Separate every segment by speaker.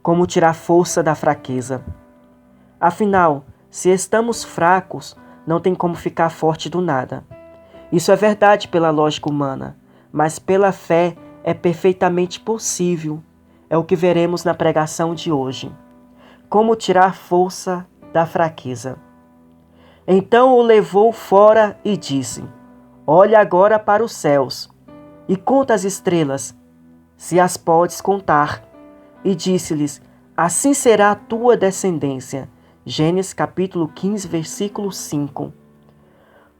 Speaker 1: Como tirar força da fraqueza. Afinal, se estamos fracos, não tem como ficar forte do nada. Isso é verdade pela lógica humana, mas pela fé é perfeitamente possível. É o que veremos na pregação de hoje. Como tirar força da fraqueza. Então o levou fora e disse: Olha agora para os céus e conta as estrelas, se as podes contar. E disse-lhes: Assim será a tua descendência. Gênesis capítulo 15, versículo 5.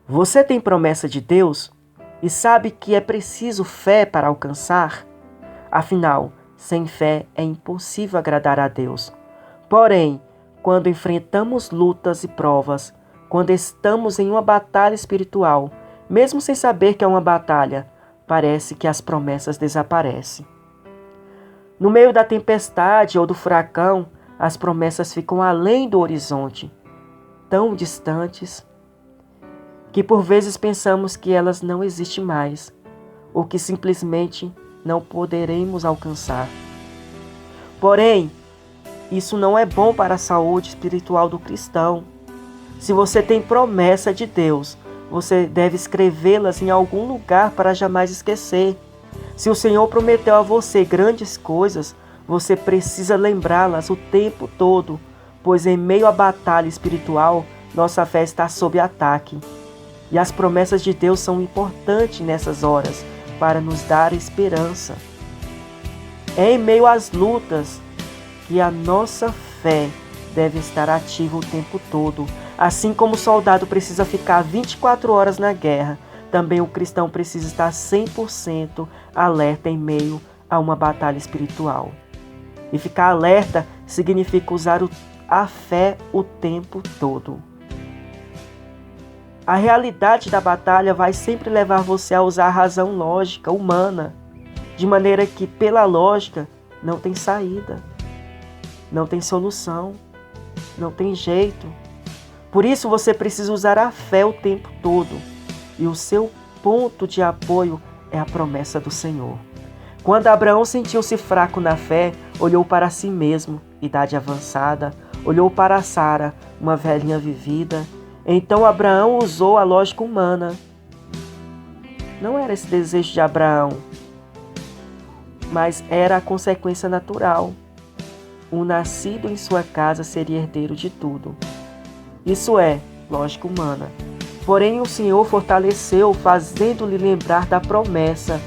Speaker 1: Você tem promessa de Deus e sabe que é preciso fé para alcançar? Afinal, sem fé é impossível agradar a Deus. Porém, quando enfrentamos lutas e provas, quando estamos em uma batalha espiritual, mesmo sem saber que é uma batalha, parece que as promessas desaparecem. No meio da tempestade ou do furacão, as promessas ficam além do horizonte, tão distantes, que por vezes pensamos que elas não existem mais, ou que simplesmente não poderemos alcançar. Porém, isso não é bom para a saúde espiritual do cristão. Se você tem promessa de Deus, você deve escrevê-las em algum lugar para jamais esquecer. Se o Senhor prometeu a você grandes coisas, você precisa lembrá-las o tempo todo, pois em meio à batalha espiritual, nossa fé está sob ataque. E as promessas de Deus são importantes nessas horas para nos dar esperança. É em meio às lutas que a nossa fé deve estar ativa o tempo todo. Assim como o soldado precisa ficar 24 horas na guerra, também o cristão precisa estar 100% alerta em meio a uma batalha espiritual. E ficar alerta significa usar a fé o tempo todo. A realidade da batalha vai sempre levar você a usar a razão lógica, humana, de maneira que, pela lógica, não tem saída, não tem solução, não tem jeito. Por isso você precisa usar a fé o tempo todo. E o seu ponto de apoio é a promessa do Senhor. Quando Abraão sentiu-se fraco na fé, olhou para si mesmo, idade avançada, olhou para Sara, uma velhinha vivida. Então Abraão usou a lógica humana. Não era esse desejo de Abraão, mas era a consequência natural. O nascido em sua casa seria herdeiro de tudo. Isso é lógica humana. Porém, o Senhor fortaleceu, fazendo-lhe lembrar da promessa.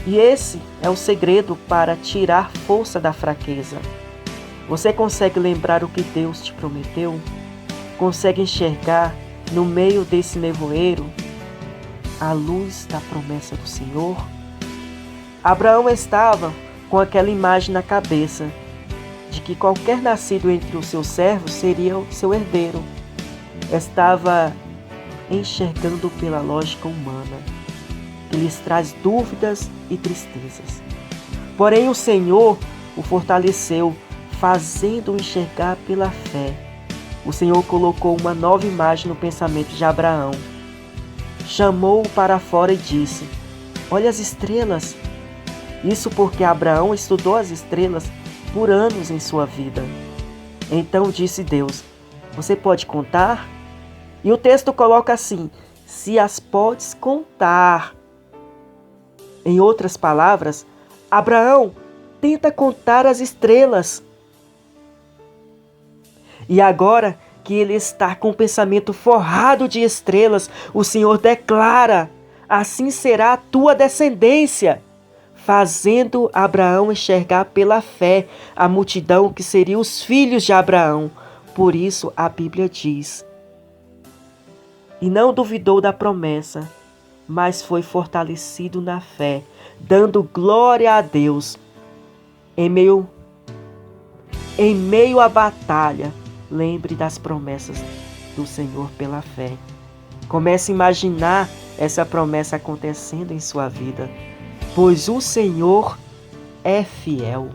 Speaker 1: E esse é o segredo para tirar força da fraqueza. Você consegue lembrar o que Deus te prometeu? Consegue enxergar, no meio desse nevoeiro, a luz da promessa do Senhor? Abraão estava com aquela imagem na cabeça, de que qualquer nascido entre os seus servos seria o seu herdeiro. Estava enxergando pela lógica humana, que lhes traz dúvidas e tristezas. Porém, o Senhor o fortaleceu, fazendo-o enxergar pela fé. O Senhor colocou uma nova imagem no pensamento de Abraão. Chamou-o para fora e disse: Olha as estrelas. Isso porque Abraão estudou as estrelas por anos em sua vida. Então disse Deus: Você pode contar? E o texto coloca assim: se as podes contar. Em outras palavras, Abraão, tenta contar as estrelas. E agora que ele está com o pensamento forrado de estrelas, o Senhor declara: assim será a tua descendência, fazendo Abraão enxergar pela fé a multidão que seriam os filhos de Abraão. Por isso a Bíblia diz: e não duvidou da promessa, mas foi fortalecido na fé, dando glória a Deus. Em meio à batalha, lembre das promessas do Senhor pela fé. Comece a imaginar essa promessa acontecendo em sua vida, pois o Senhor é fiel.